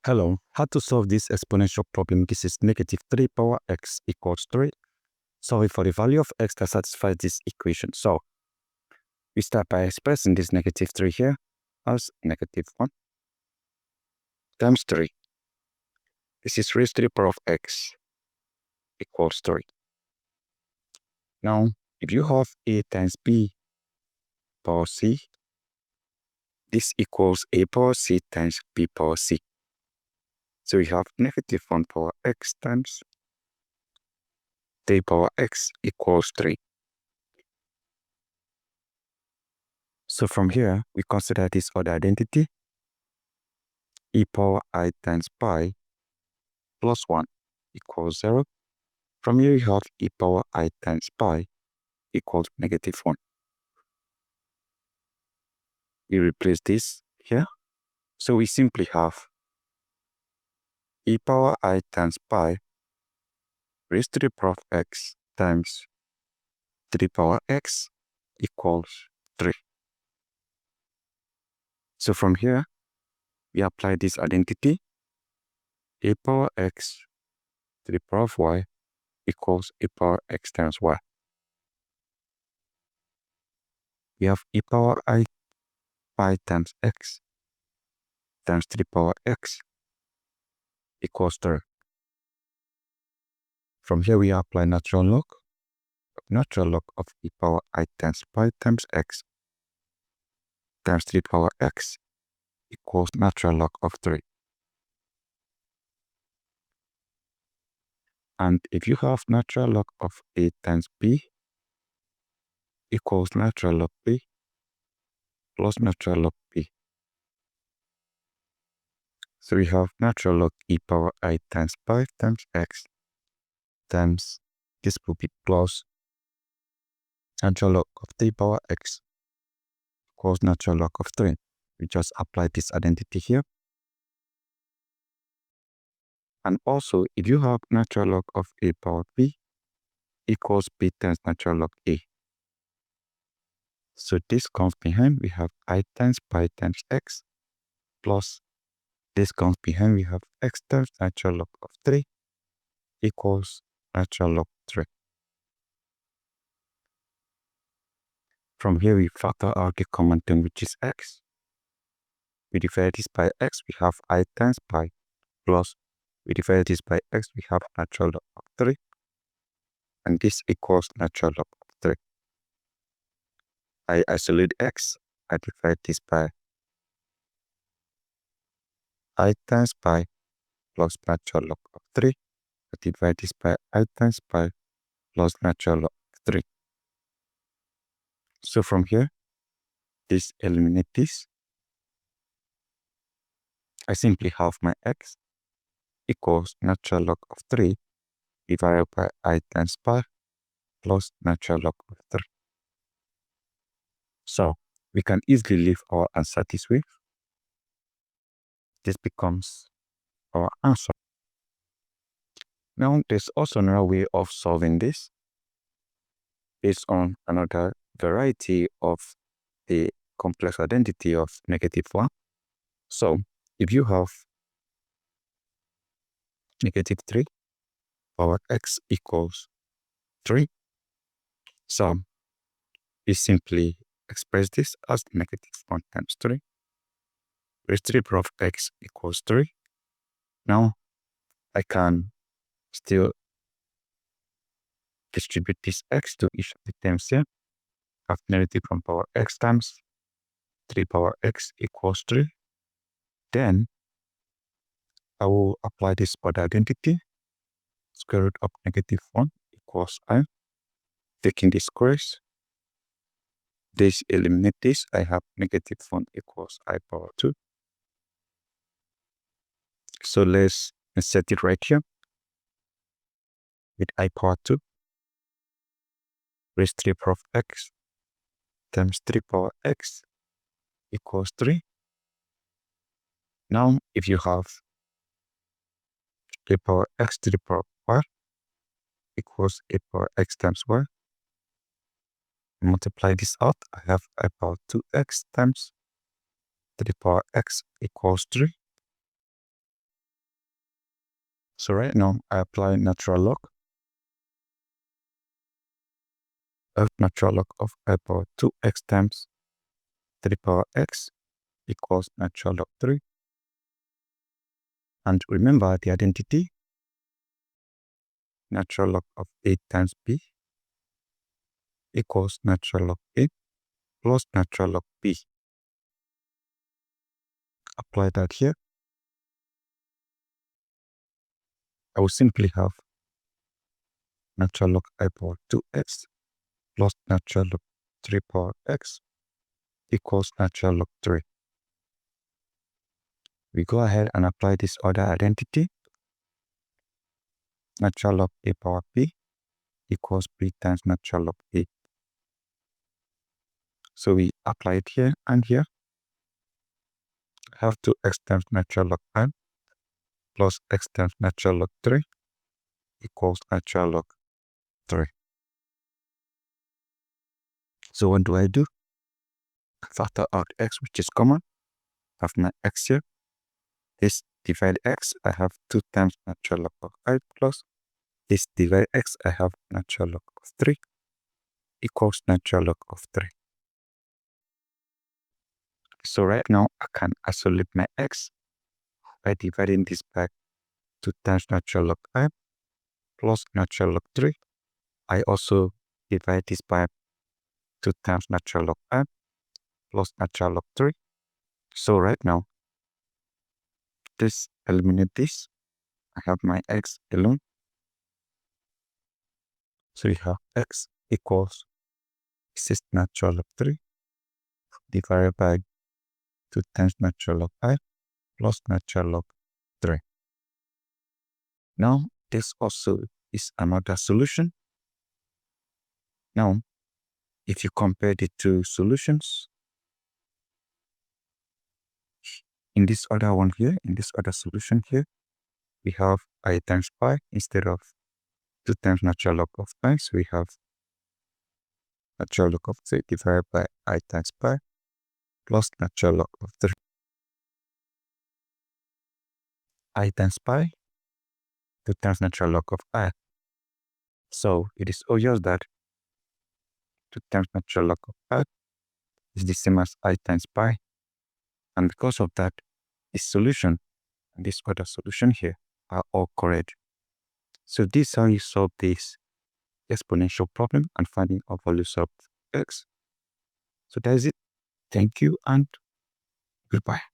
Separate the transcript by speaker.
Speaker 1: Hello, how to solve this exponential problem? This is negative 3 power x equals 3. Solve for the value of x that satisfies this equation. So, we start by expressing this negative 3 here as negative 1 times 3. This is raised to the power of x equals 3. Now, if you have a times b power c, this equals a power c times b power c. So we have negative 1 power x times 3 power x equals 3. So from here, we consider this other identity, e power I times pi plus 1 equals 0. From here, we have e power I times pi equals negative 1. We replace this here. So we simply have e power I times pi raised to the power of x times 3 power x equals 3. So from here, we apply this identity, a power x to the power of y equals e power x times y. We have e power I pi times x times 3 power x equals 3. From here, we apply natural log. Natural log of e power I times pi times x times 3 power x equals natural log of 3. And if you have natural log of a times b equals natural log b plus natural log b. So we have natural log e power I times pi times x times this will be plus natural log of 3 power x equals natural log of 3. We just apply this identity here. And also, if you have natural log of a power b equals b times natural log a. So this comes behind, we have I times pi times x plus this comes behind, we have x times natural log of 3 equals natural log 3. From here, we factor out the common term, which is x. We divide this by x, we have I times pi plus we divide this by x, we have natural log of 3. And this equals natural log of 3. I isolate x, I divide this by I times pi plus natural log of 3. I divide this by I times pi plus natural log of 3. So from here, this eliminates this. I simply have my x equals natural log of 3 divided by I times pi plus natural log of 3. So we can easily leave our answer this way. This becomes our answer. Now there's also another way of solving this based on another variety of the complex identity of negative 1. So if you have negative 3 power x equals 3, so we simply express this as negative 1 times 3 raised to the power of x equals 3. Now I can still distribute this x to each of the terms here. Have negative 1 power x times 3 power x equals 3. Then I will apply this other identity. Square root of negative 1 equals I. Taking the squares, this eliminates this. I have negative 1 equals I power 2. So let's set it right here with I power 2 raised to the power of x times 3 power x equals 3. Now, if you have 3 power x to the power of y equals a power x times y, multiply this out, I have I power 2x times 3 power x equals 3. So right now, I apply natural log of natural log of I power 2x times 3 power x equals natural log 3. And remember the identity, natural log of a times b equals natural log a plus natural log b. Apply that here. I will simply have natural log I power 2x plus natural log 3 power x equals natural log 3. We go ahead and apply this other identity. Natural log a power b equals b times natural log a. So we apply it here and here. I have 2x times natural log n plus x times natural log 3 equals natural log 3. So what do? Factor out x, which is common. I have my x here. This divide x, I have 2 times natural log of I plus this divide x, I have natural log of 3 equals natural log of 3. So right now, I can isolate my x by dividing this by 2 times natural log I plus natural log 3. I also divide this by 2 times natural log I plus natural log 3. So right now, this eliminate this. I have my x alone. So we have x equals, this is natural log 3 divided by 2 times natural log I plus natural log 3. Now, this also is another solution. Now, if you compare the two solutions, in this other one here, in this other solution here, we have I times pi instead of 2 times natural log of pi. So we have natural log of 3 divided by I times pi plus natural log of 3. I times pi, 2 times natural log of I. So it is obvious that 2 times natural log of I is the same as I times pi. And because of that, this solution and this other solution here are all correct. So this is how you solve this exponential problem and finding a values of x. So that is it. Thank you and goodbye.